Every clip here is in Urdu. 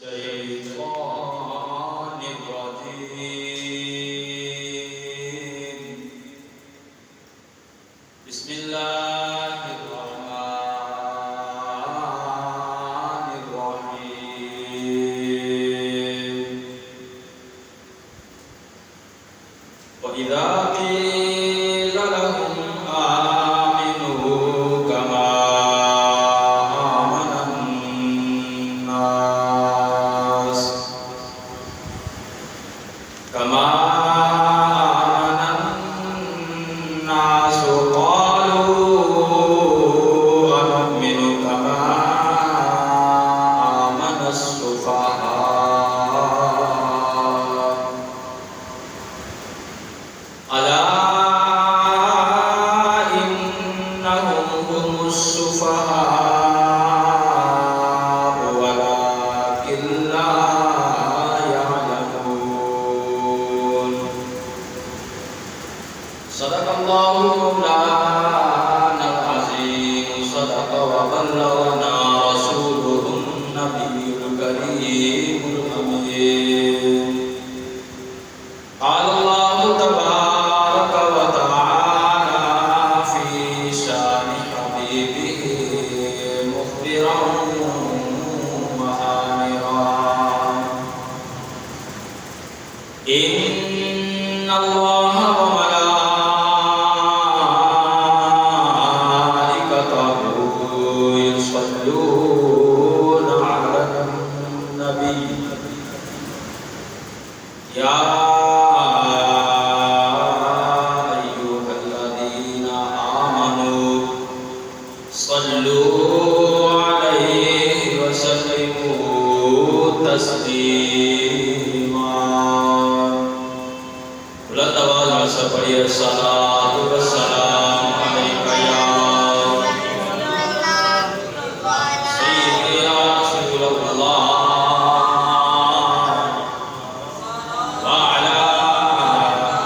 الشيطان الرجيم. بسم الله الرحمن الرحيم. وإذا قيل لهم آمنوا كما آمن الناس قالوا أنؤمن كما آمن السفهاء ألا إنهم هم السفهاء ولكن لا يعلمون. صدق الله مولانا العظيم. صدق وبلغنا رسوله النبي الكريم الأمين. قال الله تبارك وتعالى في شان حبيبه مخبرا وآمرا: إن الله وملائكته يصلون على النبي يا أيها الذين آمنوا صلوا عليه وسلموا تسليما. بلند آواز سے پڑھیے: الصلاۃ والسلام علیک یا سیدی یا رسول اللہ وعلی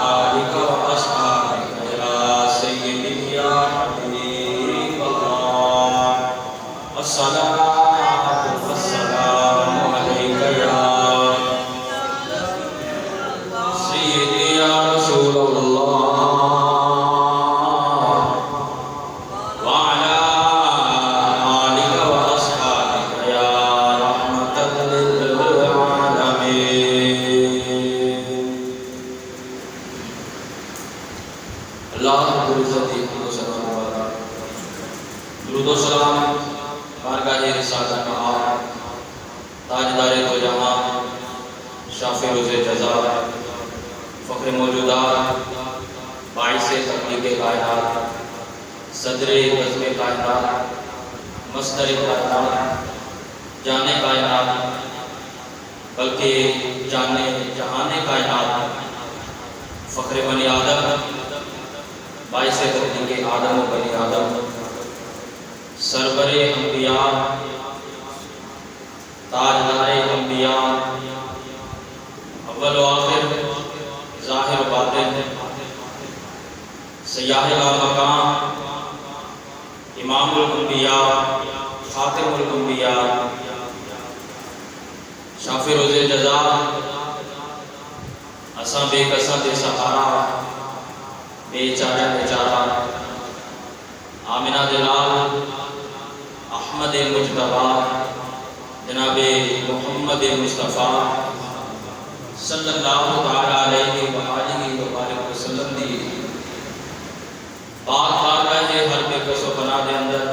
آلک واصحابک یا سیدی یا حبیب اللہ. الصلاۃ والسلام علیک یا سیدی یا رسول اللہ وعلی آلک واصحابک یا رحمۃ للعالمین. اللہ رب العزت کی حمد و ثنا و برکات، درود و سلام بارگاہ رسالت مآب، تاجدار دو جہاں، شافع روز جزا، فخر موجودات، باعث تخلیق کائنات، صدر بزم کائنات، مصدر کائنات، جانے کائنات بلکہ جانے جہان کائنات، فخر بنی آدم، باعث تخلیق آدم و بنی آدم، سرور انبیاء، تاجدار انبیاء، اول و آخر، ظاہر و باطن، سیاح لامکان، امام الانبیاء، خاتم الانبیاء، شافع روز جزا، اساں بے کساں دے سہارا، بے چارہ بیچارہ، آمنہ دلال، احمد مجتبیٰ، جناب محمد مصطفیٰ صلی اللہ تعالیٰ علیہ وآلہ وآلہ وسلم دی پاک بارگاہ ہر بے کس و پناہ دے اندر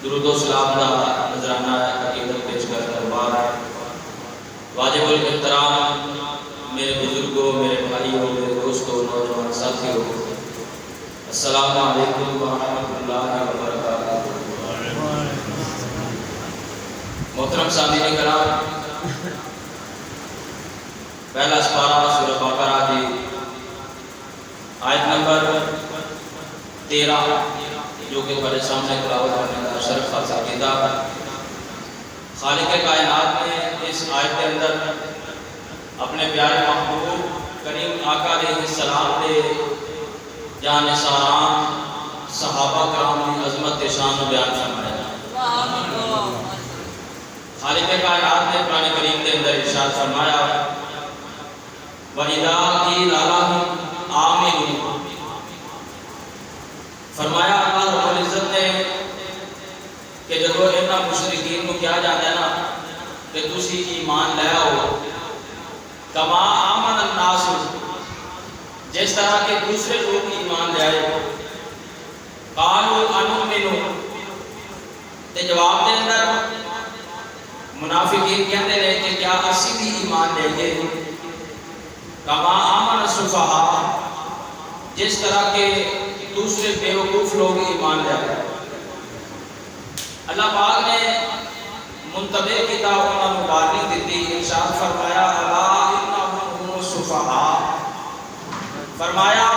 درود و سلام دا نذرانہ عقیدت پیش کر دربار. واجب الاحترام میرے بزرگوں، میرے بھائیوں، میرے دوستوں، نوجوان ساتھیوں، السلام علیکم ورحمۃ اللہ وبرکاتہ. محترم سامعین کرام، پہلا سپارہ سورہ بقرہ کی آیت نمبر 13 جو کہ تمہارے سامنے تلاوت کرنے کا شرف حاصل کیا. خالق کائنات نے اس آیت کے اندر اپنے پیارے محبوب کریم آقا علیہ السلام کے جان ساران صحابہ کرام کی عظمت شان بیان فرمایا. خالق کائنات نے قرآن کریم کے اندر ارشاد فرمایا وَإِذَا قِيلَ لَهُمْ آمِنُوا، فرمایا اللہ رب العزت نے کہ جب انہاں مشرکین کو کیا جاتا ہے نا کہ تسی ایمان لے آؤ کما آمن الناس، جس طرح کے دوسرے لوگ ایمان لے آئے، قالوا انؤمن، تے جواب دے اندر منافقین کہتے رہے کہ کیا اسی بھی ایمان لے گے، کما آمن السفہاء، جس طرح کے دوسرے بیوقوف لوگ ایمان لے آئے۔ اللہ پاک نے منتبہ کتابوں میں مبارک دیتی، ارشاد فرمایا الا انہم هم السفہاء، فرمایا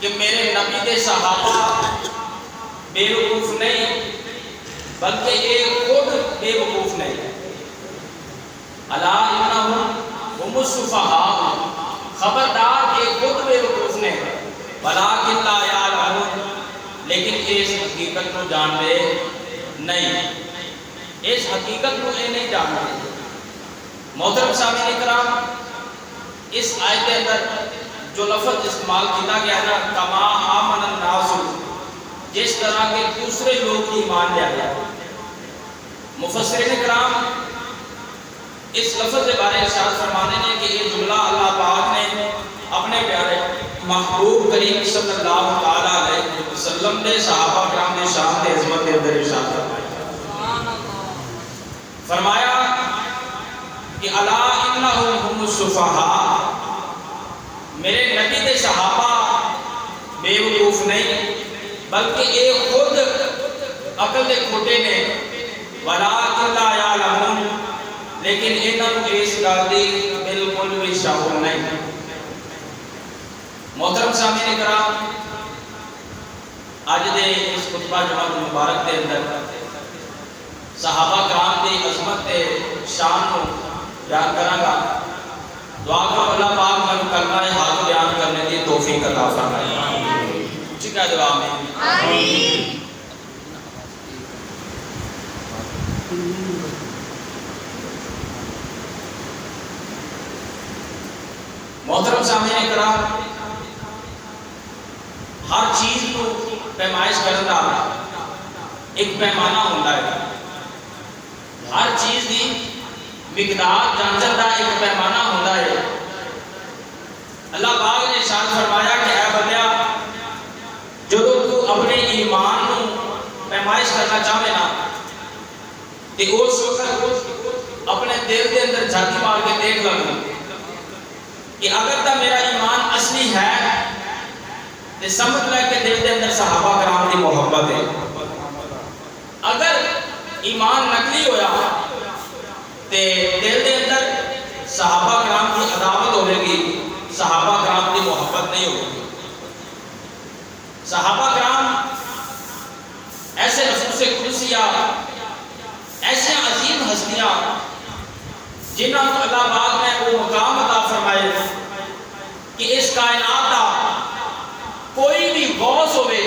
کہ میرے نبی کے صحابہ بیوقوف نہیں بلکہ یہ خود بیوقوف نہیں، الا انہم هم السفہاء، خبردار کہ خود بیوقوف نے، ولکن لا یعلمون، لیکن اس حقیقت کو جانتے نہیں، اس حقیقت کو نہیں جانتے۔ محترم سامعین اکرام، اس آیت کے اندر جو لفظ استعمال کیا گیا ہے کما آمن الناس، جس طرح کے دوسرے لوگ ایمان لے آئے، مفسرین اکرام اس لفظ کے بارے ارشاد فرمانے نے کہ یہ جملہ اللہ پاک نے اپنے پیارے محبوب کریم صلی اللہ علیہ وسلم نے صحابہ کرام نے شان تے عظمت کے اندر ارشاد فرمایا کہ الا انہم هم السفہاء، میرے نبی کے صحابہ بیوقوف نہیں بلکہ یہ خود عقل دے کھوٹے نے، ولکن لا یعلمون، لیکن انہوں نے اس گل دی بالکل بھی شعور نہیں۔ محترم سامعین کرام، اج دے اس خطبہ جمعہ مبارک دے اندر صحابہ کرام دی عظمت تے شان کو بیان کراں گا۔ دعا کرو اللہ پاک میں کلمہ حق بیان کرنے کی توفیق عطا فرمائے، اچھی کہہ دو آمین۔ محترم سامعین کرام، ہر چیز کو پیمائش کرنا ایک پیمانہ ہوتا ہے، ہر چیز کی مقدار جانچن کا ایک پیمانہ ہوتا ہے۔ اللہ پاک نے ارشاد فرمایا کہ اے بندیا، جب تو اپنے ایمان کو پیمائش کرنا چاہے نا کہ اس وقت اپنے دل کے اندر جھاتی مار کے دیکھ لو کہ اگر تا میرا ایمان اصلی ہے تو سمجھ لے کہ دل کے اندر صحابہ کرام کی محبت ہے، اگر ایمان نقلی ہویا تے دل کے اندر صحابہ کرام کی عداوت ہوے گی، صحابہ کرام کی محبت نہیں ہوگی۔ صحابہ کرام ایسے نفوس قدسیہ، ایسے عظیم ہستیاں جنہاں کو اللہ پاک نے وہ مقام عطا فرمائے کہ اس کائنات کا کوئی بھی غوث ہوئے،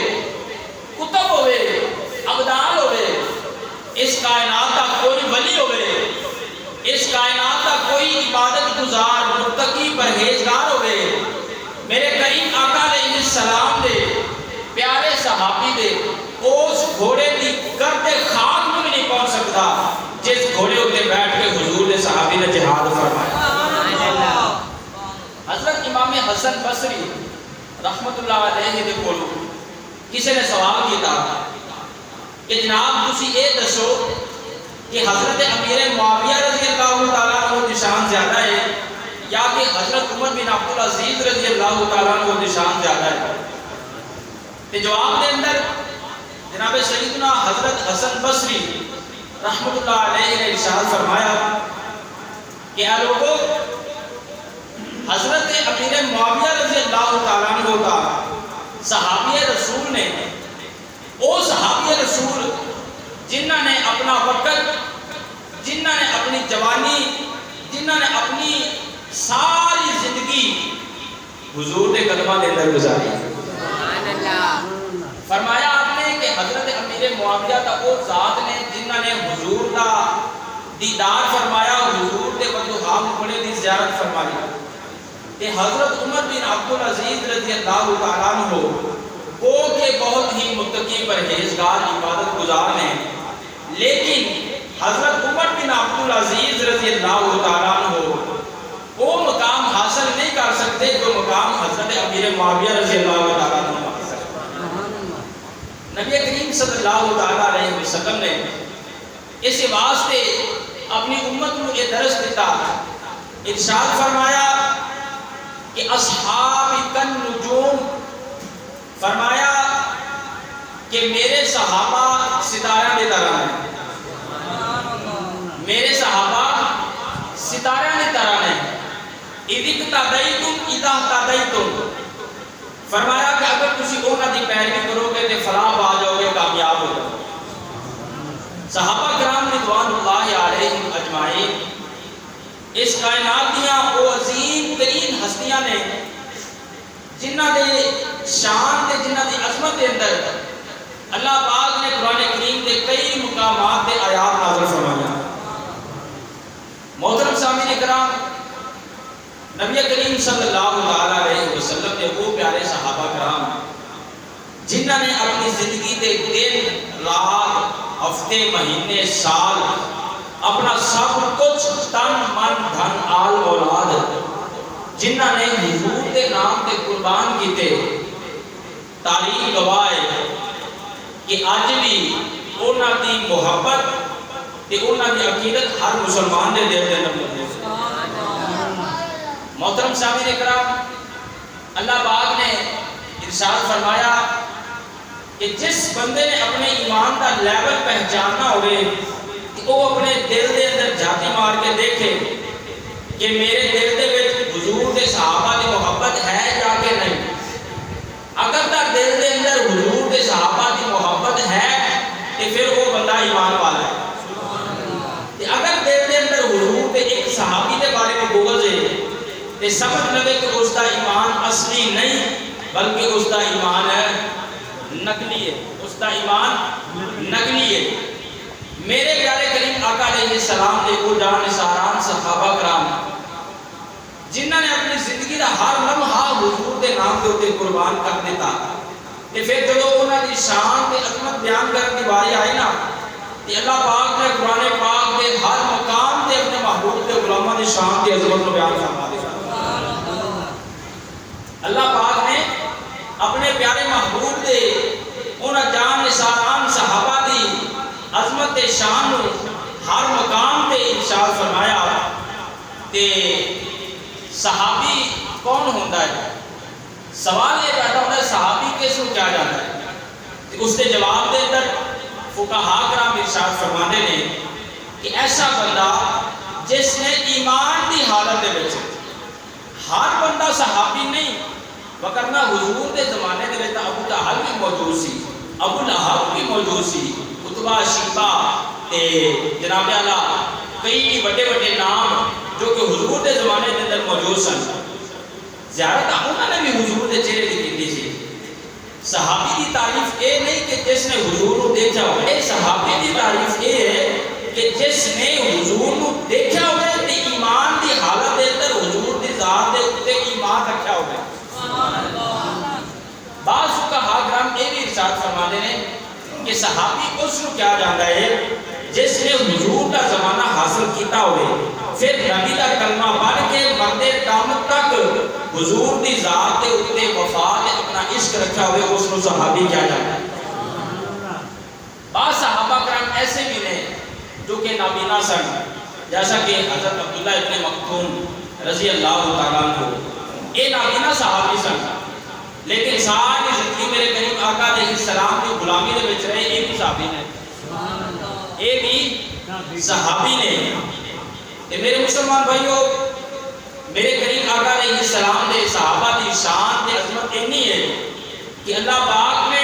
کتب ہوئے، ابدال ہوئے، اس کائنات کا کوئی ولی ہوئے، اس کائنات کا کوئی عبادت گزار متقی پرہیزگار ہوئے، میرے کریم آقا علیہ السلام دے پیارے صحابی دے اس گھوڑے کی گرد خاک میں بھی نہیں پہنچ سکتا جس گھوڑے ہوتے بیٹھ کے حضور نے صحابی نے جہاد فرمایا۔ حضرت امام حسن بصری رحمت اللہ علیہ دے کولو کسی نے سوال کیا کہ جناب تسی یہ دسو کہ حضرت امیر معاویہ رضی اللہ تعالیٰ عنہ کی شان زیادہ ہے یا کہ حضرت عمر بن عبدالعزیز رضی اللہ تعالیٰ عنہ کی شان زیادہ ہے؟ تے جواب دے اندر جناب سیدنا حضرت حسن بصری رحمت اللہ علیہ نے ارشاد فرمایا کہ اے لوگوں، حضرت امیر معاویہ رضی اللہ تعالیٰ عنہ کا صحابی رسول نے، وہ صحابی رسول جنہاں نے اپنا وقت، جنہاں نے اپنی جوانی، جنہاں نے اپنی ساری زندگی حضور کے قدمہ کے اندر گزاری۔ فرمایا آپ نے کہ حضرت امیر معاویہ کا وہ ذات نے جنہاں نے حضور کا دیدار فرمایا، حضور دے بدوحام بڑے دی زیارت فرمائی تے حضرت عمر بن عبدالعزیز رضی اللہ تعالیٰ عنہ وہ کہ بہت ہی متقی پرہیزگار عبادت گزار ہیں، لیکن حضرت عمر بن عبدالعزیز رضی اللہ تعالیٰ عنہ وہ مقام حاصل نہیں کر سکتے جو مقام حضرت امیر معاویہ رضی اللہ تعالیٰ عنہ حاصل کرتے۔ نبی کریم صلی اللہ تعالیٰ علیہ وسلم نے اس واسطے اپنی امت کو یہ درس دیتا، ارشاد فرمایا کہ اصحاب کن نجوم، فرمایا کہ میرے صحابہ ستارہ کی طرح ہیں، میرے صحابہ ستارہ کی طرح ہیں، فرمایا کہ اگر تسی انہاں دی پیروی کرو گے تو فلاح پا جاؤ گے، کامیاب ہو جاؤ گے۔ صحابہ کرام رضوان اللہ علیہم اجمعین اس کائنات دیاں وہ عظیم ترین ہستیاں نے جنہ دے شان تے جنہ دی عظمت دے اندر اللہ پاک نے قرآن کریم دے کئی مقامات دے آیات نازل فرمایا۔ محترم سامعین کرام، نبی کریم صلی اللہ علیہ وسلم نے وہ پیارے صحابہ کرام جنہ نے اپنی زندگی دے دن رات ہفتے مہینے سال اپنا سب کچھ تن من دھن آل اولاد جنہ نے حضور دے نام تے قربان کیتے، تاریخ گواہ ہے کہ آج بھی انہاں دی محبت تے انہاں دی عقیدت ہر مسلمان دے دل دے اندر موجود ہے۔ محترم سامعین کرام، اللہ پاک نے ارشاد فرمایا کہ جس بندے نے اپنے ایمان کا لیول پہچاننا ہوئے وہ اپنے دل دے اندر جھاتی مار کے دیکھے کہ میرے دل دے وچ حضور دے صحابہ دی محبت ہے یا کہ نہیں۔ اگر تک دل دے اندر حضور دے صحابہ دی محبت ہے تو پھر وہ بندہ ایمان والا ہے۔ اگر دل دے اندر حضور دے ایک صحابی دے بارے میں بغض ہے تو سمجھ لگے کہ اس کا ایمان اصلی نہیں بلکہ اس کا ایمان نقلی ہے، اس کا ایمان نقلی ہے۔ میرے پیارے کریم آقا علیہ السلام دے وہ جان نثاران صحابہ کرام جنہوں نے اپنی زندگی کا ہر لمحہ حضور دے نام کے اوپر قربان کر دیتا، کہ پھر جب انہوں نے شان تے عظمت بیان کرنے کی باری آئی نا کہ اللہ پاک نے قرآن پاک دے ہر مقام تے اپنے محبوب دے غلاماں دی شان تے عظمت کو بیان فرما دیا۔ اللہ پاک نے اپنے پیارے محبوب دے انہاں جان نثاران صحابہ دی عظمت شان نو ہر مقام تے ارشاد فرمایا۔ تے صحابی کون ہوتا ہے؟ سوال یہ پیدا ہوتا ہے صحابی کس کو کیا جاتا ہے؟ اس کے جواب دے اندر فقہا کرام ارشاد فرماتے ہیں کہ ایسا بندہ جس نے ایمان دی حالت دے وچ، ہر بندہ صحابی نہیں، وگرنہ حضور دے زمانے دے وچ ابو جہل بھی موجود سی، ابو لہب بھی موجود سی، اتبا شیبہ تے جناب اللہ کئی بڑے بڑے نام جو کہ حضور دے زمانے دے اندر موجود سن۔ زیارت انہوں نے بھی حضور دے چہرے دی کیتی سی۔ صحابی دی تعریف اے نہیں کہ جس نے حضور کو دیکھا ہو، اے صحابی دی تعریف اے ہے کہ جس نے حضور کو دیکھا ہوئے تے ایمان دی حالت دے اندر حضور دی ذات دے اوپر ایمان رکھا ہوئے۔ بعض فقہا کرام یہ بھی ارشاد فرماتے ہیں کہ صحابی اس کو کیا جانتا ہے جس نے حضور کا زمانہ حاصل کیتا ہوئے، پھر نبی کا کلمہ پڑھ کے مردے قیامت تک حضور دی ذات دے اوپر وفا تے اپنا عشق رکھا ہوئے، اس کو صحابی کیا جانتا ہے۔ بعض صحابہ کرام ایسے بھی ہیں جو کہ نابینا سن، جیسا کہ حضرت عبداللہ ابن مکتوم رضی اللہ تعالیٰ عنہ، یہ نابینا صحابی سن، لیکن ساری زندگی میرے کریم آقا علیہ السلام کی غلامی دے وچ رہے، یہ بھی صحابی نے، یہ بھی صحابی نے۔ میرے مسلمان بھائیو، میرے کریم آقا علیہ السلام دے صحابہ دی شان تے عظمت اتنی ہے کہ اللہ پاک نے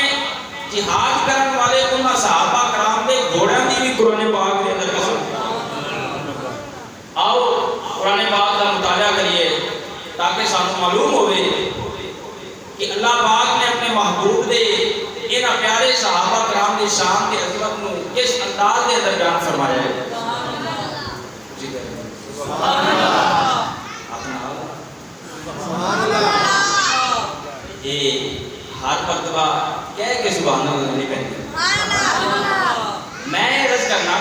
جہاد کرنے والے انہاں صحابہ کرام دے گھوڑیاں دی بھی قرآن پاک دے اندر قسم۔ آؤ قرآن پاک کا مطالعہ کریے تاکہ سانو معلوم ہوئے کہ اللہ پاک نے اپنے محبوب دے انہاں پیارے صحابہ کرام دی شان تے عظمت نو کس انداز دے اندر بیان فرمایا ہے۔ سبحان اللہ اپنا سبحان اللہ یہ ہر مرتبہ کہہ کے سبحان اللہ نہیں کہتے. میں عرض کرنا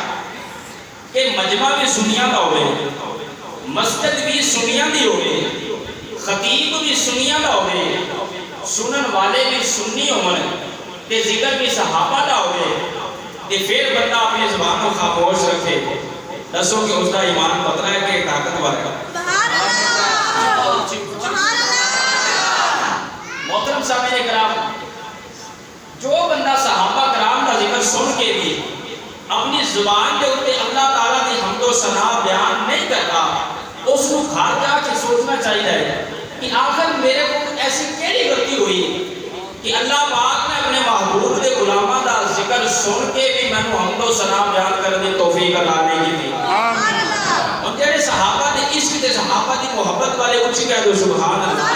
کہ مجمع بھی سنیاں دا ہوئے, مسجد بھی سنیاں دی ہوئے, خطیب بھی سنیاں دا ہوئے, سنن والے بھی سنی ہوئے, تے ذکر بھی صحابہ دا ہوئے, تے پھر بندہ اپنی زبان کو خاموش رکھے. دسو کہ اس کا ایمان پترا ہے کہ طاقتور ہے. محترم سامعین کرام, جو بندہ صحابہ کرام کا ذکر سن کے بھی اپنی زبان کے اوپر اللہ تعالیٰ کی حمد و ثنا بیان نہیں کرتا, اس کو گھر جا کے سوچنا چاہیے کہ آخر میرے کو ایسی کیڑی غلطی ہوئی کہ اللہ پاک نے اپنے محبوب کے غلاماں دا ذکر سن کے بھی میں نے حمد و ثنا بیان کرنے کی توفیق عطا نہیں کی تھی. اور جڑے صحابہ دے عشق تے صحابہ دی محبت والے اونچی کہہ دو سبحان اللہ.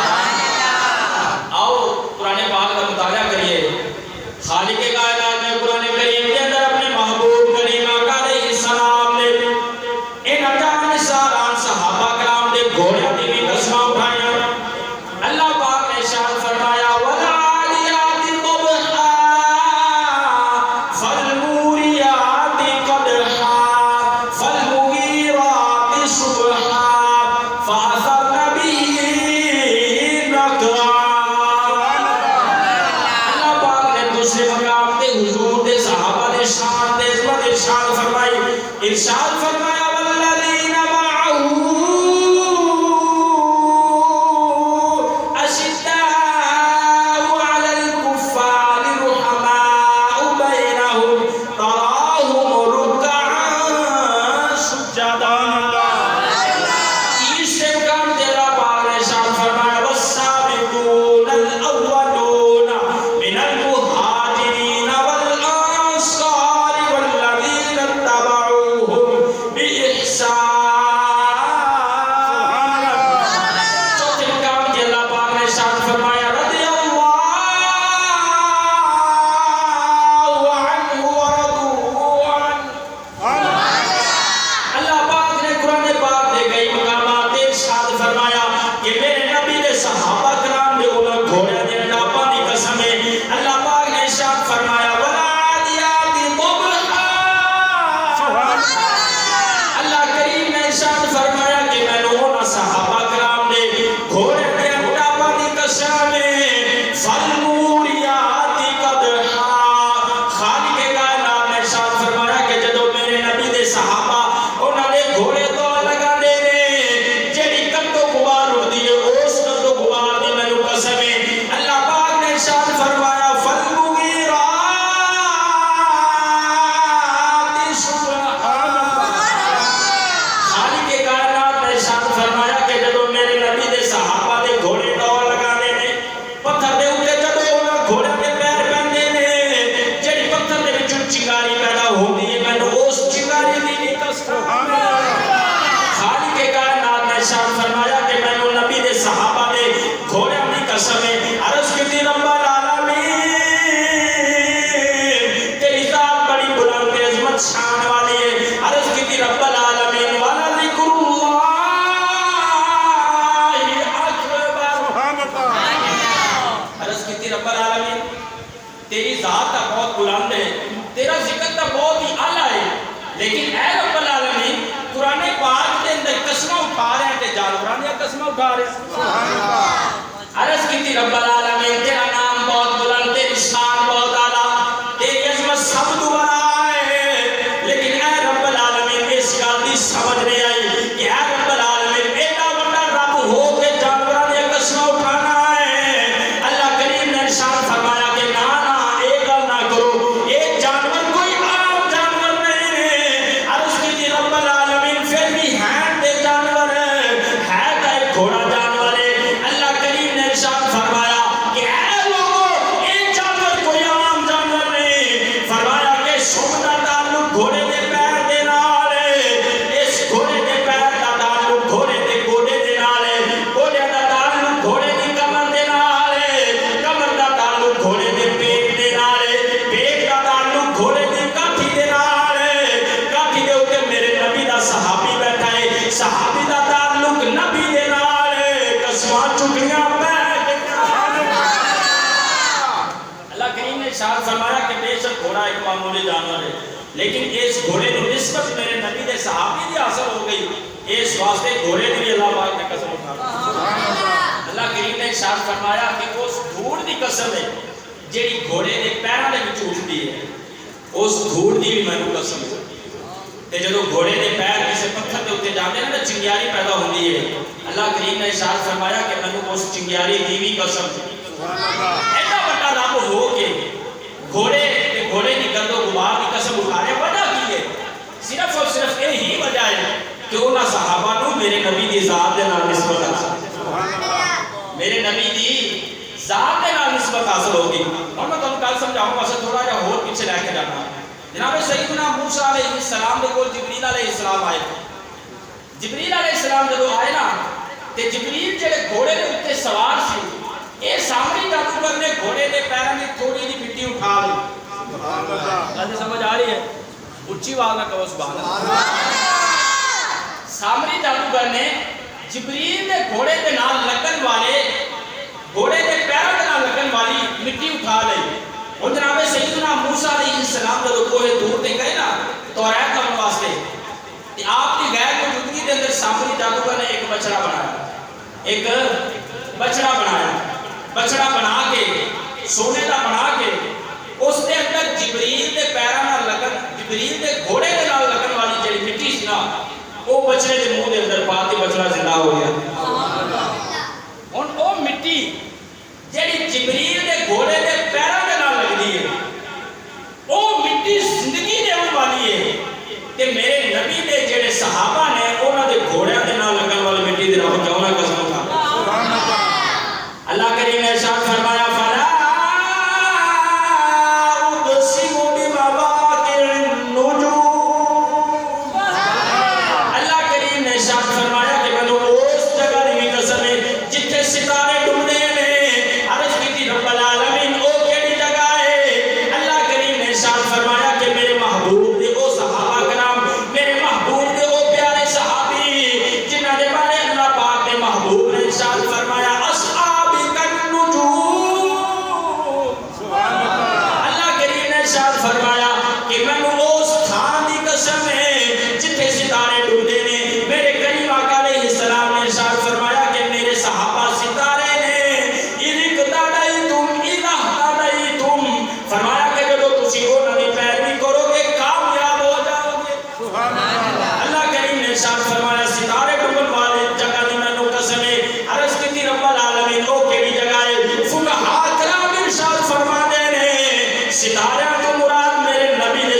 آؤ قرآن پاک کا مطالعہ کریے. خالق کائنات نے قرآن کریم کے اندر اپنے محبوب کریم آقا علیہ السلام نے ان اجان ساران صحابہ کرام نے گھوڑیاں دی بھی قسمیں اٹھائیاں. اللہ پاک نے ارشاد فرمایا والعادیات ضبحا فالموریات قدحا فالمغیرات صبحا فاثرن به نقعا. حضور دے صحابہ دے شان دے عظمت ارشاد فرمائی. ارشاد فرمایا والذین معه اشداء علی الکفار رحماء بینہم تراہم رکعا سجدا. تیسرے مقام تے اللہ پاک نے ارشاد فرمایا والسابقون الاولون من المہاجرین والانصار والذین اتبعوہم بإحسان. چوتھے مقام تے اللہ پاک نے ارشاد فرمایا رضی اللہ عنہ ورضوا عنہ. اللہ پاک نے قرآن پاک دے کئی مقامات ارشاد فرمایا کہ میرے نبی نے صحابہ کرام نے انہوں گھوڑے دے ڈاپا دی قسم ہے. اللہ پاک نے ارشاد فرمایا والعادیات ضبحا. اللہ کریم نے ارشاد فرمایا کہ میں نے انہوں صحابہ کرام نے گھوڑے دے ڈاپا دی قسم ہے فالموریات قدحا. خالق کائنات نے ارشاد فرمایا کہ جدو میرے نبی دے صحابہ انہوں نے گھوڑے تو لگا دے جیڑی کتو غبار اڑ دی اس کتو غبار دی میں نے قسم ہے. اللہ پاک نے ارشاد فرمایا فالمغیرات صبحا. خالق کائنات نے ارشاد فرمایا کہ جدو میرے نبی دے صحابہ دے گھوڑے دوڑ لگانے نے پتھر دے اوتے جدو انہاں گھوڑے دے پیر پہندے نے جیڑی پتھر دے وچوں چنگاری پیدا ہوندی ہے میں نے اس چنگاری دی نہیں قسم. خالق کائنات نے ارشاد فرمایا کہ میں نے نبی دے صحابہ دے گھوڑے دی قسم ہے. عرض کی رب العالمین تیری ذات بڑی بلند عظمت شان والی ہے. عرض کی رب العالمین والا ذکر اللہ اکبر. عرض کی رب العالمین تیری ذات تا بہت بلند ہے, تیرا ذکر تا بہت ہی اعلیٰ ہے, لیکن اے رب العالمین قرآن پاک کے اندر قسمیں اٹھا رہے ہیں تے جانوراں دی قسمیں اٹھا رہے ہیں. عرض کی رب العالمین تیرا نام بہت بلند, تیری شان بہت اعلیٰ, تیری عظمت سب تو بڑا ہے, لیکن اے رب العالمین اس گل دی سمجھ نہیں آئی کہ اے رب العالمین ایڈا بڑا رب ہو کے جانوراں دی قسمیں اٹھانا ہے. اللہ کریم نے ارشاد فرمایا کہ نا اے گل نہ کرو, اے جانور کوئی عام جانور نہیں ہے. عرض کی رب العالمین پھر بھی ہیں تے جانور ہے تا ایک گھوڑا جانور ہے. اللہ کریم نے ارشاد فرمایا کہ اے ایک معمولی جانور ہے، لیکن اس گھوڑے کی نسبت میرے نبی دے صحابی دی حاصل ہو گئی، اس واسطے گھوڑے نے بھی اللہ پاک نے قسم اٹھا اللہ کریم نے ارشاد فرمایا کہ اس دھوڑ دی قسم ہے جیڑی گھوڑے دے پیراں دے وچ اٹھدی ہے، اس دھوڑ دی بھی مینوں قسم ہے۔ تے جدوں گھوڑے دے پیر کسے پتھر دے اوتے جاندے نا تے چنگیاری پیدا ہوندی ہے، اللہ کریم نے ارشاد فرمایا کہ مینوں اس چنگیاری دی بھی قسم ہے۔ ایڈا بڑا رب ہو کے گھوڑے کی گرد و غبار کی قسم اٹھانے وجہ کی ہے، صرف اور صرف یہی وجہ ہے کہ انہاں صحابہ نو میرے نبی دی ذات دے نال نسبت حاصل، میرے نبی دی ذات دے نال نسبت حاصل ہوگی۔ اور میں تمہیں کل سمجھاؤں گا تھوڑا جہا اور پیچھے لے کے جانا۔ جناب سیدنا موسیٰ علیہ السلام دے کول جبریل علیہ السلام آئے، جبریل علیہ السلام جدو آئے نا تے جبریل جڑے گھوڑے دے اوتے سوار سی، اے سامنے جادوگر نے گھوڑے دے پیراں دی تھوڑی جی مٹی اٹھا لی۔ گل سمجھ آ رہی ہے؟ اچھی آواز نہ کہو سبحان اللہ۔ سامنے جادوگر نے جبریل دے گھوڑے دے نال لگن والے گھوڑے دے پیراں دے نال لگن والی مٹی اٹھا لی۔ اور جناب سیدنا موسیٰ علیہ السلام جدو کوہ طور تے گئے نا توریت کرنے واسطے، کہ آپ کی غیر موجودگی کے اندر سامنے جادوگر نے ایک بچڑا بنایا، ایک بچڑا بنایا، بچڑا بنا کے سونے کا بنا کے اس دے اندر جبریل دے پیراں نال لگن جبریل دے گھوڑے دے نال لگن والی جڑی مٹی سی نا وہ بچڑے دے منہ دے اندر پا کے بچڑا زندہ ہو گیا۔ ہن او مٹی جڑی جبریل دے گھوڑے دے پیراں دے نال لگدی ہے، او مٹی زندگی دیون والی ہے کہ میرے نبی دے جڑے صحابہ نے انہاں دے گھوڑیاں دے نال لگن والی مٹی دے رب کیوں نہ قسم اٹھا۔ اللہ کریم نے ارشاد فرمایا فلا اقسم بمواقع النجوم، اللہ کریم نے ارشاد فرمایا کہ میں اس جگہ دی قسم ہے جتھے ستارے ڈوبدے نے، عرض کیتی رب العالمین او کیڑی جگہ ہے؟ اللہ کریم نے ارشاد فرمایا کہ میرے محبوب دے او صحابہ کرام، میرے محبوب دے او پیارے صحابی جنہاں دے بارے اللہ پاک دے محبوب نے ارشاد فرمایا فرمایا کہ میں اس تھان دی قسم ہے جتھے ستارے ڈوبدے نے، میرے کریم آقا علیہ السلام نے ارشاد فرمایا کہ میرے صحابہ ستارے نے فرمایا کہ جب تسی انہاں دی پیروی کرو گے کامیاب ہو جاؤ گے۔ اللہ کریم نے ارشاد فرمایا ستارے ڈوبن والے جگہ دی مینوں قسم ہے، عرض کیتی رب العالمین او کیڑی جگہ ہے؟ فقہاء کرام ارشاد فرماتے نے ستارے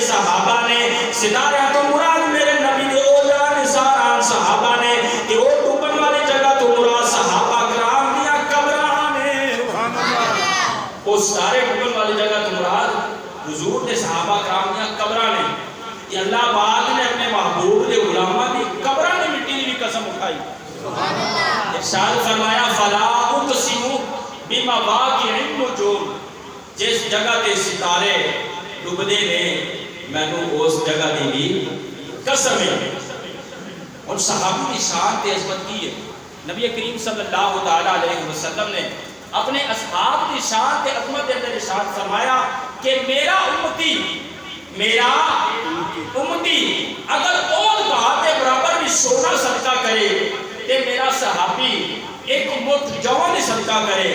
صحابہ نے، ستارے تو مراد میرے نبی دے او جان ساران صحابہ نے، کہ او ڈوبن والی جگہ تو مراد صحابہ کرام دیا قبراں نے۔ او ستارے ڈوبن والی جگہ تو مراد حضور دے صحابہ کرام دیا قبراں نے، کہ اللہ پاک نے اپنے محبوب دے غلاماں دی قبراں نے مٹی دی قسم اٹھائی۔ ارشاد فرمایا فلا اقسم بمواقع النجوم، جس جگہ تے ستارے ڈوبدے نے مینوں اس جگہ دی بھی قسم ہے۔ اور صحابی کی شان تے عظمت کی ہے، نبی کریم صلی اللہ تعالی علیہ وسلم نے اپنے اصحاب کی شان تے عظمت کے اندر ارشاد فرمایا کہ میرا امتی اگر اور بہت کے برابر بھی سونا صدقہ کرے تے میرا صحابی ایک مٹھ جو نہیں صدقہ کرے،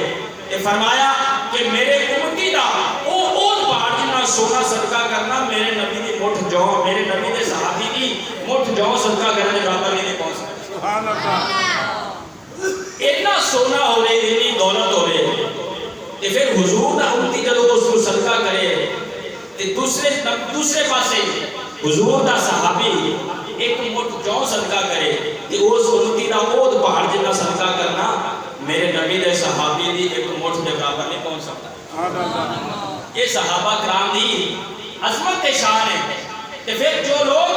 تے فرمایا کہ میرے امتی دا اور بہت جنہ سونا صدقہ کرنا میرے نبی دی مٹھ جو، میرے نبی دے صحابی دی مٹھ جو صدقہ کرنے برابر نہیں پہنچ سکتا۔ سبحان اللہ۔ اتنا سونا ہوئے، اتنی دولت ہوئے، تے پھر حضور دا امتی جدو اس کو صدقہ کرے تے دوسرے پاسے حضور دا صحابی ایک مٹھ جو صدقہ کرے تے اس امتی دا اور پہاڑ جنہ صدقہ کرنا میرے نبی دے صحابی دی ایک مٹھ دے برابر نہیں پہنچ سکتا۔ یہ صحابہ کرام دی عظمت شان ہے۔ تے پھر جو لوگ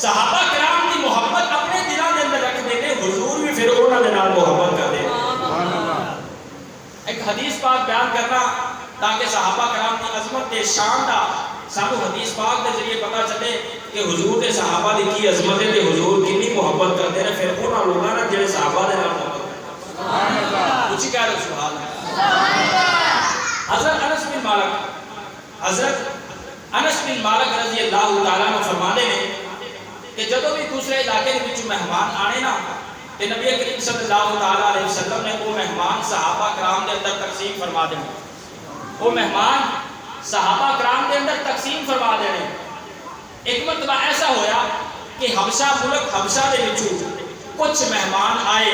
صحابہ کرام دی محبت اپنے دلوں کے اندر رکھ دیتے، حضور بھی پھر انہاں دے نال محبت کرتے ہیں۔ ایک حدیث پاک بیان کرنا تاکہ صحابہ کرام کی عظمت تے شان دا سانو حدیث پاک کے ذریعے پتہ چلے کہ حضور دے صحابہ دی کی عظمت ہے تے حضور کتنی محبت کرتے ہیں۔ پھر انہاں لوگاں نے جڑے صحابہ دے نال محبت کرتے ہیں۔ سبحان اللہ۔ کچھ کہہ رہے سبحان اللہ۔ حضرت انس بن مالک انس بن مالک رضی اللہ تعالیٰ عنہ فرماتے ہیں کہ جدوں بھی دوسرے علاقے کے وچ مہمان آنے نا تے نبی کریم صلی اللہ تعالیٰ علیہ وسلم نے وہ مہمان صحابہ کرام دے اندر تقسیم فرما دینے. وہ مہمان صحابہ کرام دے اندر تقسیم فرما دینے. ایک مرتبہ ایسا ہویا کہ حبشہ ملک حبشہ دے وچوں کچھ مہمان آئے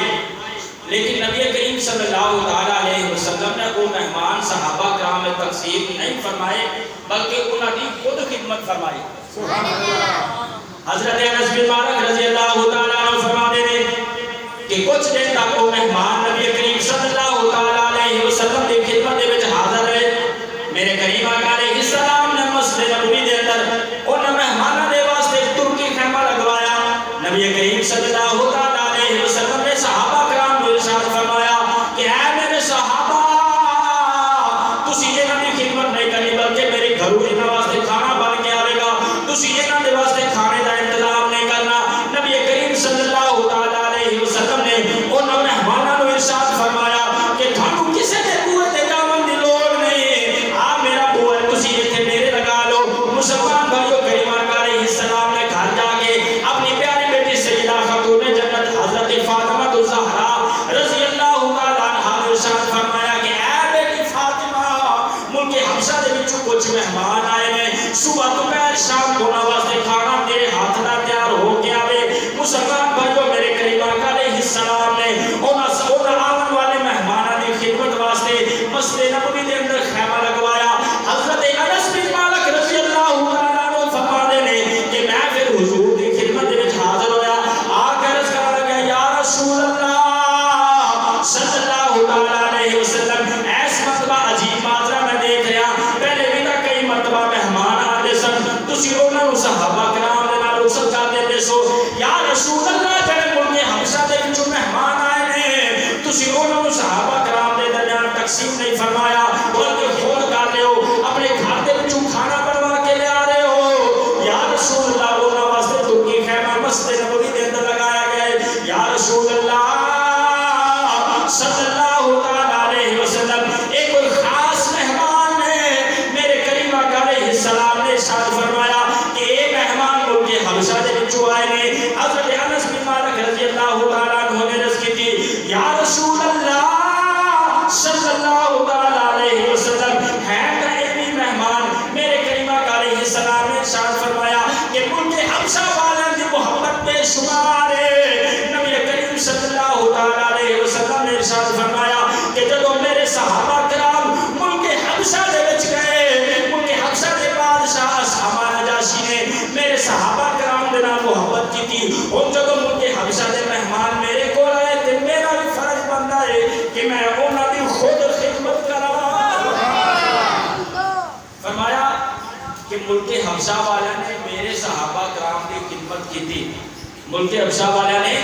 لیکن نبی کریم صلی اللہ تعالیٰ علیہ وسلم نے وہ مہمان صحابہ کرام میں تقسیم نہیں فرمائے بلکہ انہوں نے خود خدمت فرمائی. سبحان اللہ. حضرت انس بن مالک رضی اللہ تعالیٰ عنہ فرماتے ہیں کہ کچھ دن تک وہ مہمان نبی کریم صلی اللہ تعالیٰ علیہ وسلم کی خدمت دے وچ حاضر رہے. میرے کریم آقا علیہ السلام نے مسجد نبوی دے اندر انہاں مہماناں دے واسطے ترکی خیمہ لگوایا. نبی کریم صلی اللہ تعالیٰ علیہ وسلم نے صحابہ کرام کو ارشاد فرمایا کہ اے میرے صحابہ تسی انہاں دی خدمت نہیں کرنی بلکہ میرے گھروں انہاں واسطے کھانا بن کے آئے گا. تسی انہاں دے واسطے کھانے دا انتظام نہیں کرنا. نبی کریم صلی اللہ تعالیٰ علیہ وسلم نے انہاں مہماناں کو ارشاد فرمایا کہ تھانوں کسے دے بوئے تے جاون دی لوڑ نہیں. آ میرا بوئے تسی ایتھے میرے لگا لو. مسلمان بھائیو کریم آقا علیہ السلام نے گھر جا کے اپنی پیاری بیٹی سیدہ خاتون جنت حضرت فاطمہ الزہرا رضی اللہ تعالیٰ عنہا نے ارشاد فرمایا کہ اے بیٹی فاطمہ ملک حبشہ دے وچوں کچھ مہمان آئے ہیں. صبح دوپہر شام دونوں واسطے کھانا تیرے ہاتھ دا تیار ہو کے آوے. مسلمان بھائیو میرے کریم آقا علیہ السلام نے انہاں آون والے مہماناں دی خدمت واسطے مسجد نبوی دے اندر خیمہ لگوایا. حضرت انس بن مالک رضی اللہ تعالیٰ عنہ فرماتے ہیں کہ میں پھر حضور دی خدمت دے وچ حاضر ہویا. آ کے عرض کرنے لگا یا رسول اللہ صلی اللہ تعالیٰ علیہ وسلم ایس مرتبہ عجیب ماجرا میں دیکھ رہا. پہلے بھی تک کئی مرتبہ مہمان آتے سن تسی انہاں نوں صحابہ کرام دے نال رخصت کر دیندے سو. یا رسول اللہ جڑے ملک حبشہ دے وچوں مہمان آئے نے تسی انہاں نوں صحابہ کرام دے درمیان تقسیم نہیں فرمایا بلکہ خود کر رہے ہو اپنے گھر دے وچوں کھانا بنوا کے لے آ رہے ہو. یا رسول اللہ انہاں واسطے ترکی خیمہ مسجد نبوی دے اندر لگایا گیا ہے. یا رسول اللہ صلی اللہ تعالیٰ علیہ وسلم ایک کوئی خاص مہمان نے میرے کریم آقا علیہ السلام نے ارشاد فرمایا کہ اے مہمان ملک حبشہ دے وچوں آئے نے. حضرت انس بن مالک رضی اللہ تعالیٰ عنہ نے عرض کی تھی یا رسول اللہ صلی اللہ تعالیٰ علیہ وسلم ہے ایویں مہمان. میرے کریم آقا علیہ السلام نے ارشاد فرمایا کہ ملک حبشہ والوں کی محبت بے شمار ہے. نبی کریم صلی اللہ تعالیٰ علیہ وسلم نے ارشاد فرمایا کہ جدوں میرے صحابہ کرام ملک حبشہ دے وچ گئے ملک حبشہ دے بادشاہ اسامہ نجاشی نے میرے صحابہ کرام دے نال محبت کی تھی. ہن جدوں ملک حبشہ دے مہمان میرے کول آئے تے میرا بھی فرض بندا ہے کہ میں انہاں دی خود خدمت کراں. فرمایا کہ ملک حبشہ والوں نے میرے صحابہ کرام کی خدمت کی تھی. ملک حبشہ والوں نے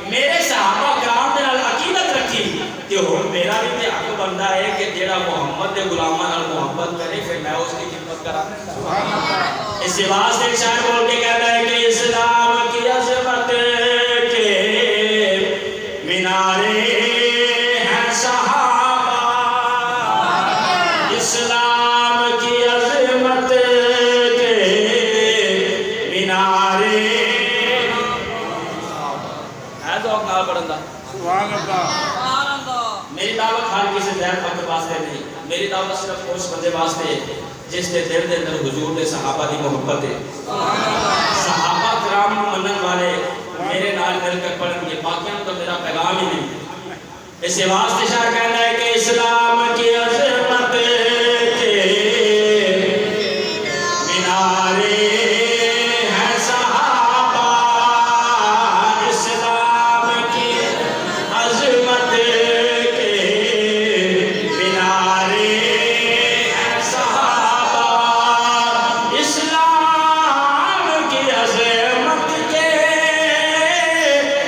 میرے صحابہ کرام دے نال عقیدت رکھی کہ ہن میرا بھی تے حق بندا ہے کہ جیڑا محمد دے غلاماں نال محبت کرے پھر میں اس کی خدمت کراں. سبحان اللہ. اس واسطے ایک شاعر بول کے کہتا ہے کہ اسلام کی عظمت کے مینارے ہیں صحابہ. اسلام کی عظمت کے مینارے ہے تو اپنا پڑھندا. سبحان اللہ. میری دعوت ہر کسی ذہن وقت واسطے نہیں. میری دعوت صرف اس بندے واسطے جس کے دل دے اندر حضور دے صحابہ دی محبت ہے. صحابہ کرام نوں منن والے میرے نال مل کر پڑھن گے باقیاں تو میرا پیغام ہی نہیں. اس واسطے شاعر کہنا ہے کہ اسلام کی عظمت کے مینارے ہیں صحابہ. اسلام کی عظمت کے مینارے ہیں صحابہ. اسلام کی عظمت کے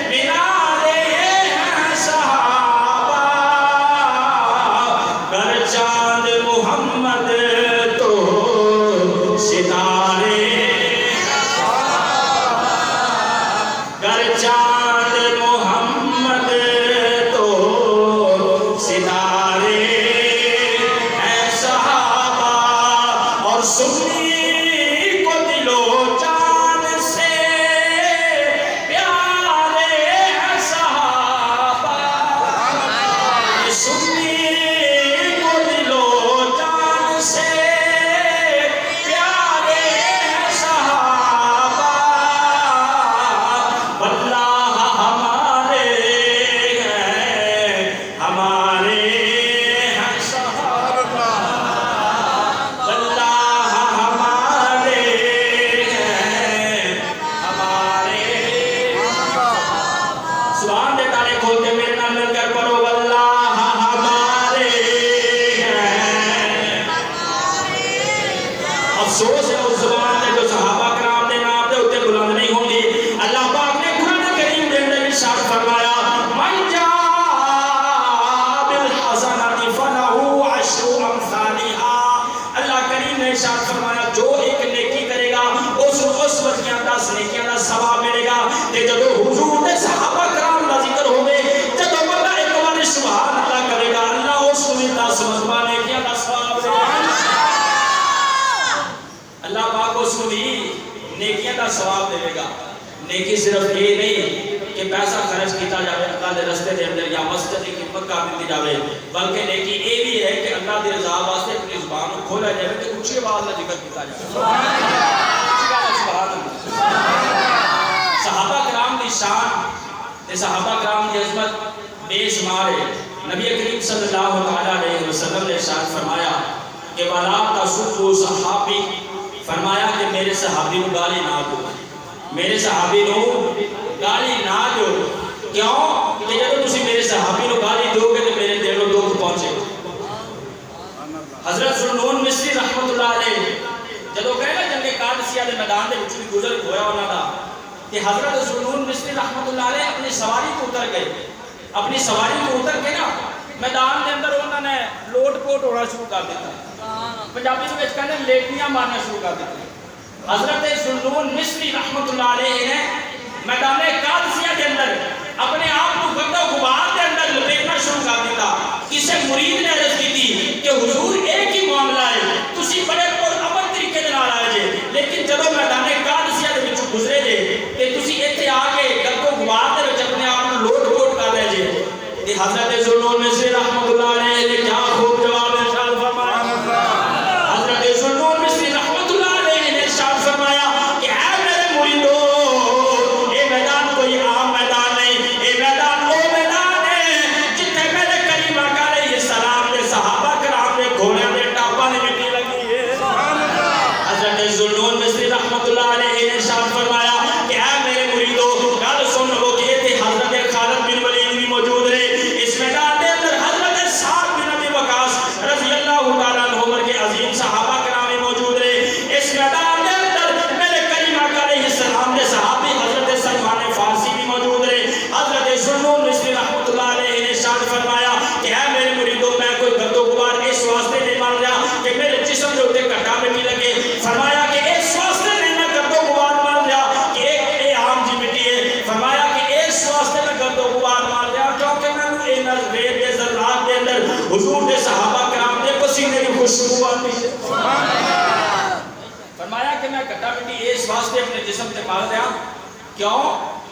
مینارے ہیں صحابہ. ورگیاں 10 نیکیاں دا ثواب ملے گا تے جدوں حضور دے صحابہ کرام دا ذکر ہوے جدوں بندہ ایک بار سبحان اللہ کرے گا اللہ اس کو 10 مرتبہ نیکیاں دا ثواب دے گا اللہ پاک اس کو بھی نیکیاں دا ثواب دے گا نیکی صرف یہ نہیں کہ پیسہ خرچ کیتا جاوے اللہ دے رستے دے اندر یا مسجد کی خدمت کر دی جاوے بلکہ نیکی یہ بھی ہے کہ اللہ دے رضا واسطے اپنی زبان کو کھولا جائے تے اونچی آواز نال ذکر کیتا جائے سبحان اللہ صحابہ کرام دی شان تے صحابہ کرام دی عظمت بے شمار ہے نبی کریم صلی اللہ علیہ وسلم نے ارشاد فرمایا کہ ولا تسبوا صحابی فرمایا کہ میرے صحابی کو گالی نہ دو میرے صحابی کو گالی نہ دو کیوں کہ جب تسی میرے صحابی کو گالی دو گے تو میرے دل کو دکھ پہنچے حضرت ذوالنون مصری رحمت اللہ علیہ جدوں کہے نا جنگ قادسیہ دے میدان دے وچ بھی گزر ہویا انہاں دا کہ حضرت ذوالنون مصری رحمت اللہ علیہ اپنی سواری کو اتر گئے اپنی سواری کو اتر کے نا میدان دے اندر انہوں نے لوٹ پوٹ ہونا شروع کر دیتا پنجابی دے وچ کہندے لیٹیاں مارنا شروع کر دیتا حضرت ذوالنون مصری رحمت اللہ علیہ نے میدان قادسیہ کے اندر اپنے آپ کو گند و غبار کے اندر لپیٹنا شروع کر دیتا کسی مرید نے عرض کی تھی کہ حضور ایک ہی معاملہ ہے تسی بڑے پرامن طریقے دے نال آئے جے لیکن جدوں میدان قادسیہ دے وچ گزرے جے تے تسی ایتھے آ کے گند و غبار دے وچ اپنے آپ کو لوٹ پوٹ کر رہے جے تے حضرت ذوالنون مصری رحمت اللہ علیہ نے کیا خوب جواب ارشاد فرمایا حضرت ذوالنون مصری رحمت اللہ علیہ نے ارشاد فرمایا کہ اے میرے مریدو اے میدان کوئی عام میدان نہیں اے میدان وہ میدان ہے جتنے میرے کریم آقا علیہ السلام کے صحابہ کرام نے گھوڑیاں دے ٹاپاں دی مٹی لگی ہے حضرت ذوالنون مصری رحمت اللہ علیہ نے ارشاد فرمایا کہ اے میرے مریدو گل سن لو کہ تے حضرت خالد بن ولید بھی موجود رہے اس میدان دے اندر حضرت سعد بن ابی وقاص رضی اللہ تعالیٰ عنہ عمر کے عظیم صحابہ کرام موجود رہے اس میدان دے اندر میرے کریم آقا علیہ السلام کے صحابی حضرت سلمان فارسی بھی موجود رہے حضرت ذوالنون مصری رحمت اللہ علیہ نے ارشاد فرمایا کہ اے میرے مریدو میں کوئی گرد و غبار اس واسطے نہیں مان رہا کہ میرے جسم کے اوپر کٹا مٹی لگے فرمایا کہ اس واسطے نہیں میں گرد و غبار مان رہا کہ ایک عام جی مٹی ہے فرمایا کہ اس واسطے میں گرد و غبار مان رہا کیونکہ میں نے ان ریت کے ذرات کے اندر حضور کے صحابہ کرام کے پسینے کی خوشبو آتی ہے فرمایا کہ میں کٹا مٹی اس واسطے اپنے جسم سے مار رہا کیوں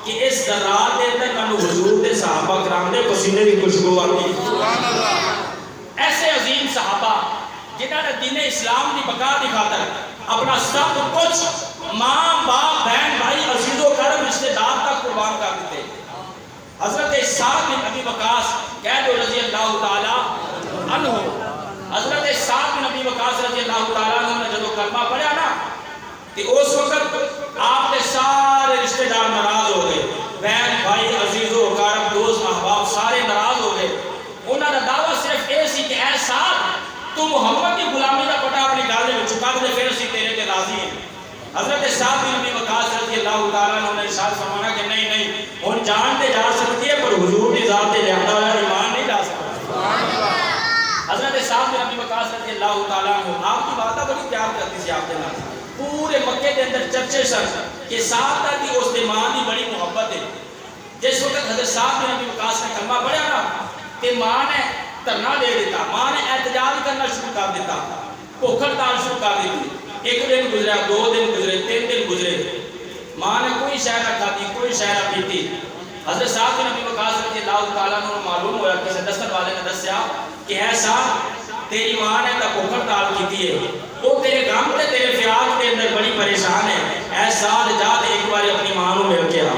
کہ اس ذرات کے اندر میں نے حضور کے صحابہ کرام کے پسینے کی خوشبو آتی ہے ایسے عظیم صحابہ جنہوں نے دین اسلام کی بقا کی خاطر اپنا سب کچھ ماں باپ بہن بھائی عزیز و کرم رشتے دار تک قربان کر دیتے حضرت سعد بن ابی وقاص کہہ دو رضی اللہ تعالی عنہ حضرت سعد بن ابی وقاص رضی اللہ تعالی عنہ نے جب کلمہ پڑھا نا کہ اس وقت آپ کے سارے رشتے دار ناراض ہو گئے بہن بھائی عزیز و کرم دوست احباب سارے ناراض ہو گئے انہوں نے دعویٰ صرف یہ سی کہ اے سعد تو محمد کی غلامی کا پٹا اپنی گالے میں چکا دے پھر اسی تیرے کے راضی ہیں حضرت سعد بن ابی وقاص رضی اللہ تعالیٰ عنہ نے ارشاد فرمایا کہ نہیں نہیں ہن جان تے جا سکتی ہے پر حضور کی ذات تے لہذا ہوا ایمان نہیں جا سکتا حضرت سعد بن ابی وقاص رضی اللہ تعالیٰ عنہ آپ کی باتیں بڑی پیار کرتی سی آپ کے نال پورے مکے کے اندر چرچے سر کہ سعد کی اس ماں کی بڑی محبت ہے جس وقت حضرت سعد بن ابی وقاص نے کلمہ پڑھا نا کہ ماں نے دھرنا دے دیتا ماں نے احتجاج کرنا شروع کر دیتا بھوک ہڑتال شروع کر دیتی ایک دن گزرا 2 دن گزرے 3 دن گزرے ماں نے کوئی شے نہ کھاتی کوئی شے نہ پیتی حضرت سعد بن ابی وقاص رضی اللہ تعالیٰ عنہ معلوم ہوا کسی دستر والے نے دسیا کہ ہے سعد تیری ماں نے تو بھوک ہڑتال کی ہے وہ تیرے غم تے تیرے فیاض کے اندر بڑی پریشان ہے اے سعد جا تے ایک بار اپنی ماں کو مل کے آ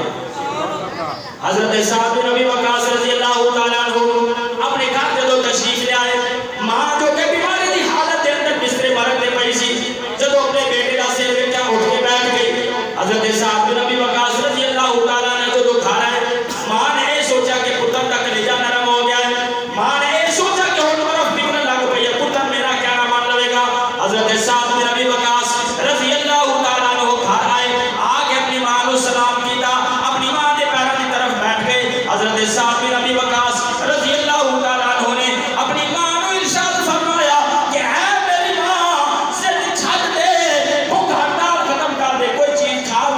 حضرت سعد بن ابی وقاص رضی اللہ تعالیٰ عنہ اپنے گھر جدو تشریف لے آئے ماں جو کہ بیماری کی حالت کے اندر بسترے مرگ دے پئی سی جدو اپنے بیٹے کا سر ویکھیا اٹھ کے بیٹھ گئی حضرت سعد بن ابی وقاص رضی اللہ تعالیٰ عنہ جدو گھر آئے ماں نے یہ سوچا کہ پتر کا کلیجہ نرم ہو گیا ہے ماں نے یہ سوچا کہ ہن برف پگھلنے لگ پئی ہے پتر میرا کیا نہ مان لے گا حضرت سعد بن ابی وقاص رضی اللہ تعالیٰ عنہ گھر آئے آ کے اپنی ماں کو سلام کیتا اپنی ماں کے پیروں کی طرف بیٹھ گئے حضرت سعد بن ابی وقاص رضی اللہ تعالیٰ عنہ نے اپنی ماں کو ارشاد فرمایا کہ اے میری ماں ضد چھڈ دے بھوک ہڑتال ختم کر دے کوئی چیز کھا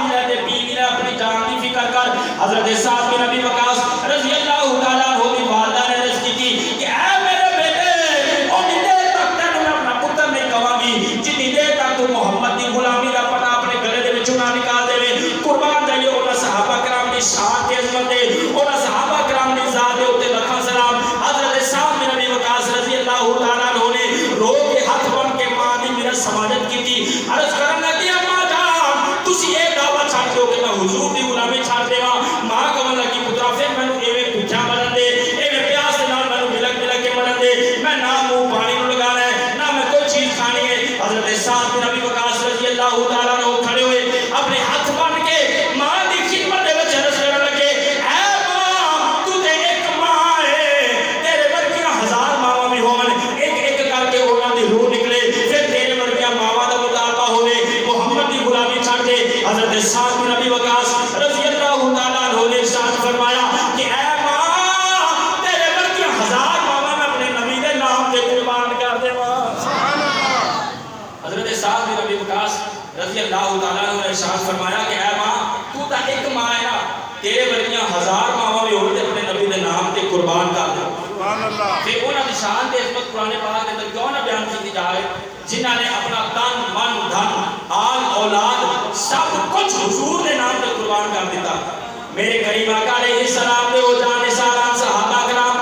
حضور دی غلامی چھڑ دیواں ماں کہن لگی پترا پھر مینوں ایویں بھوکا مرن دے ایویں پیاس دے نال مینوں ملک کے مرن دے میں نہ منہ پانی نوں لگانا ہے نہ میں کوئی چیز کھانی ہے حضرت سعد بن ابی وقاص رضی اللہ تعالی عنہ کھڑے ہوئے اپنے ہاتھ بن کے ماں دی خدمت دے وچ عرض کرن لگے اے ماں تو تے ایک ماں ہے تیرے ورگیاں ہزار ماواں بھی ہون ایک ایک کر کے انہاں دی روح نکلے پھر تیرے ورگیاں ماواں دا مطالبہ ہوے محمد دی غلامی چھڑ دے حضرت سعد بن ابی وقاص رضی اللہ تعالی عنہ نے ارشاد فرمایا کہ اے ماں تیرے ورگیاں ہزار ماواں میں اپنے نبی دے نام تے قربان کر دیواں حضرت سعد بن ابی وقاص رضی اللہ تعالیٰ عنہ نے ارشاد فرمایا کہ اے ماں تو تا ایک ماں ہے نا تیرے ورگیاں ہزار ماواں بھی ہوندے اپنے نبی دے نام تے قربان کر دے سبحان اللہ پھر انہاں دی شان تے عظمت قرآن پاک دے اندر کیوں نہ بیان کی جائے جنہاں نے اپنا تن من دھن آل اولاد سب کچھ حضور دے نام تے قربان کر دیتا میرے کریم آقا علیہ السلام دے او جان سارا صحابہ کرام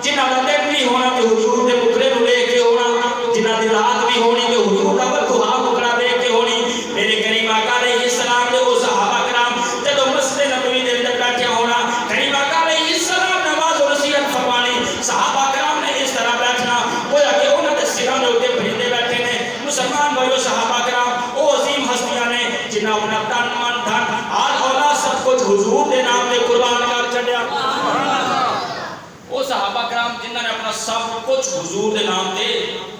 جنہاں دا دن بھی ہونا تے حضور دے مقرے نوں لے کے ہونا جنہاں دی رات بھی ہونی تے حضور دا بددعا مقرا دے کے ہونی میرے کریم آقا علیہ السلام دے او صحابہ کرام جدوں مسجد نبوی دے اندر بیٹھے ہونا کریم آقا علیہ السلام نماز و نصیحت فرمانی صحابہ کرام نے اس طرح بیٹھنا گویا کہ انہاں دے سراں دے اوتے پرندے بیٹھے نے مسلمان بھائیو صحابہ کرام او عظیم ہستیاں نے جنہاں اپنا تن من دھن آل اولاد سب کچھ حضور دے نام تے قربان کر چھڈیا وہ صحابہ کرام جنہاں نے اپنا سب کچھ حضور دے نام تے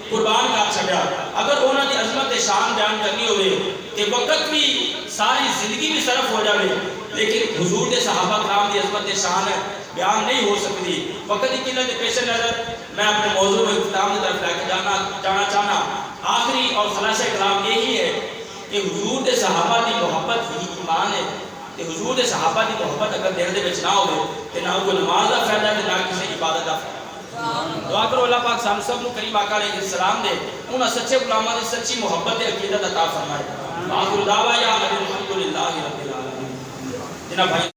قربان کر چھڈیا اگر انہاں دی عظمت شان بیان کرنی ہوئے کہ وقت بھی ساری زندگی بھی صرف ہو جاوے لیکن حضور دے صحابہ کرام دی عظمت شان بیان نہیں ہو سکتی وقت کی قلت کے پیش نظر میں اپنے موضوع میں اختتام کی طرف لے کے جانا چاہنا آخری اور خلاصہ کلام یہی ہے کہ حضور دے صحابہ دی محبت ہی ایمان ہے کہ حضور دے صحابہ دی محبت اگر دل دے وچ نہ ہوے تے نہ کوئی نماز دا فائدہ تے نہ کسی عبادت دا فائدہ دعا کرو اللہ پاک سب سب نو کریم آقا علیہ السلام دے انہاں سچے غلاماں دی سچی محبت تے عقیدت عطا فرمائے آخر دعوایا الحمدللہ رب العالمین جناب بھائی